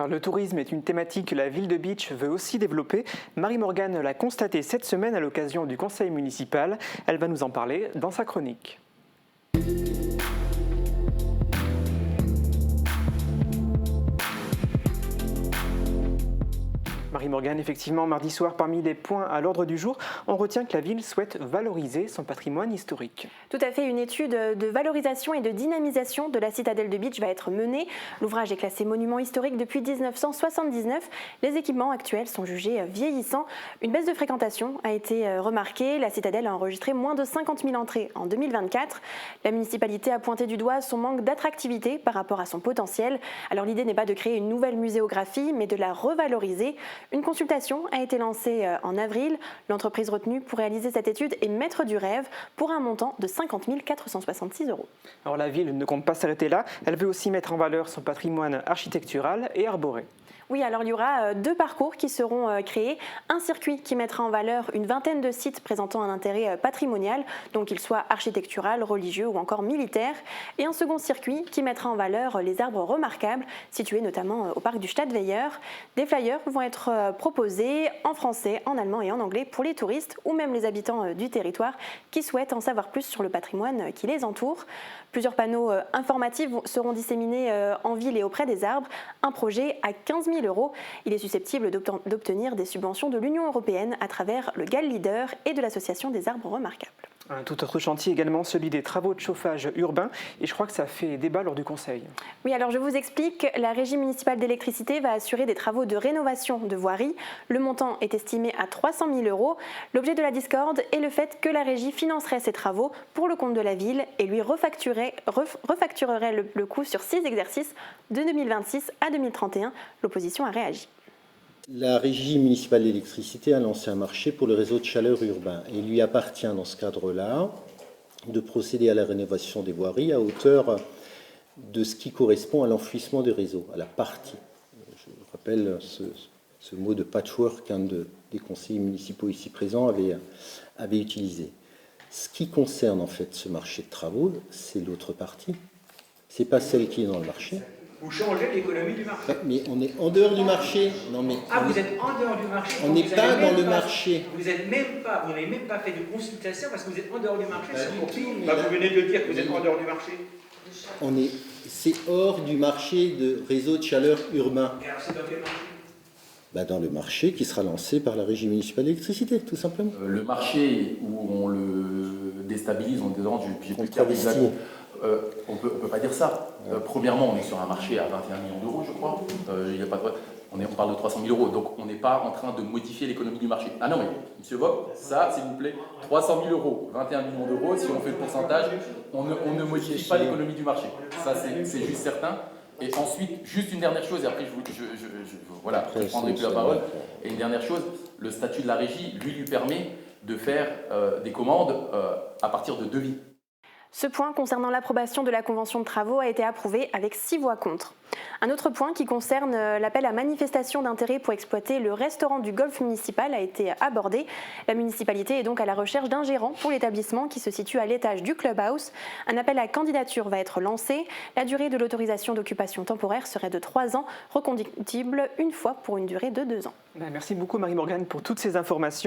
Alors, le tourisme est une thématique que la ville de Bitche veut aussi développer. Marie-Morgane l'a constaté cette semaine à l'occasion du conseil municipal. Elle va nous en parler dans sa chronique. Marie-Morgane, effectivement, mardi soir, parmi les points à l'ordre du jour, on retient que la ville souhaite valoriser son patrimoine historique. Tout à fait, une étude de valorisation et de dynamisation de la citadelle de Bitche va être menée. L'ouvrage est classé monument historique depuis 1979. Les équipements actuels sont jugés vieillissants. Une baisse de fréquentation a été remarquée. La citadelle a enregistré moins de 50 000 entrées en 2024. La municipalité a pointé du doigt son manque d'attractivité par rapport à son potentiel. Alors l'idée n'est pas de créer une nouvelle muséographie, mais de la revaloriser. Une consultation a été lancée en avril. L'entreprise retenue pour réaliser cette étude est Maître du Rêve pour un montant de 50 466 €. Alors la ville ne compte pas s'arrêter là, elle veut aussi mettre en valeur son patrimoine architectural et arboré. Oui, alors il y aura deux parcours qui seront créés. Un circuit qui mettra en valeur une vingtaine de sites présentant un intérêt patrimonial, donc qu'il soit architectural, religieux ou encore militaire. Et un second circuit qui mettra en valeur les arbres remarquables, situés notamment au parc du Stadtweiher. Des flyers vont être proposés en français, en allemand et en anglais pour les touristes ou même les habitants du territoire qui souhaitent en savoir plus sur le patrimoine qui les entoure. Plusieurs panneaux informatifs seront disséminés en ville et auprès des arbres. Un projet à 15 000 €. Il est susceptible d'obtenir des subventions de l'Union européenne à travers le GAL Leader et de l'Association des arbres remarquables. Un tout autre chantier également, celui des travaux de chauffage urbain, et je crois que ça fait débat lors du conseil. Oui, alors je vous explique, la Régie municipale d'électricité va assurer des travaux de rénovation de voiries. Le montant est estimé à 300 000 €. L'objet de la discorde est le fait que la Régie financerait ces travaux pour le compte de la ville et lui refacturerait le coût sur 6 exercices de 2026 à 2031. L'opposition a réagi. La Régie municipale d'électricité a lancé un marché pour le réseau de chaleur urbain. Et il lui appartient dans ce cadre-là de procéder à la rénovation des voiries à hauteur de ce qui correspond à l'enfouissement des réseaux, à la partie. Je rappelle ce mot de patchwork qu'un des conseillers municipaux ici présents avait utilisé. Ce qui concerne en fait ce marché de travaux, c'est l'autre partie. Ce n'est pas celle qui est dans le marché. Vous changez l'économie du marché. Mais on est en dehors du marché. Non, mais vous êtes en dehors du marché. On n'est pas dans le marché. Vous n'avez même pas fait de consultation parce que vous êtes en dehors du marché. Bah, vous venez de dire que vous êtes en dehors du marché. C'est hors du marché de réseau de chaleur urbain. Et alors c'est dans quel marché? Dans le marché qui sera lancé par la Régie municipale d'électricité, tout simplement. Le marché où on le déstabilise, on dérange, j'ai plus de on peut pas dire ça. Premièrement, on est sur un marché à 21 millions d'euros, je crois. On parle de 300 000 €, donc on n'est pas en train de modifier l'économie du marché. Ah non, mais monsieur Bob, ça, s'il vous plaît, 300 000 €, 21 millions d'euros, si on fait le pourcentage, on ne modifie pas l'économie du marché. Ça, c'est juste certain. Et ensuite, juste une dernière chose, et après je prendrai plus la parole. Et une dernière chose, le statut de la régie, lui permet de faire des commandes à partir de devis. Ce point concernant l'approbation de la convention de travaux a été approuvé avec 6 voix contre. Un autre point qui concerne l'appel à manifestation d'intérêt pour exploiter le restaurant du golf municipal a été abordé. La municipalité est donc à la recherche d'un gérant pour l'établissement qui se situe à l'étage du clubhouse. Un appel à candidature va être lancé. La durée de l'autorisation d'occupation temporaire serait de 3 ans, reconductible une fois pour une durée de 2 ans. Merci beaucoup Marie-Morgane pour toutes ces informations.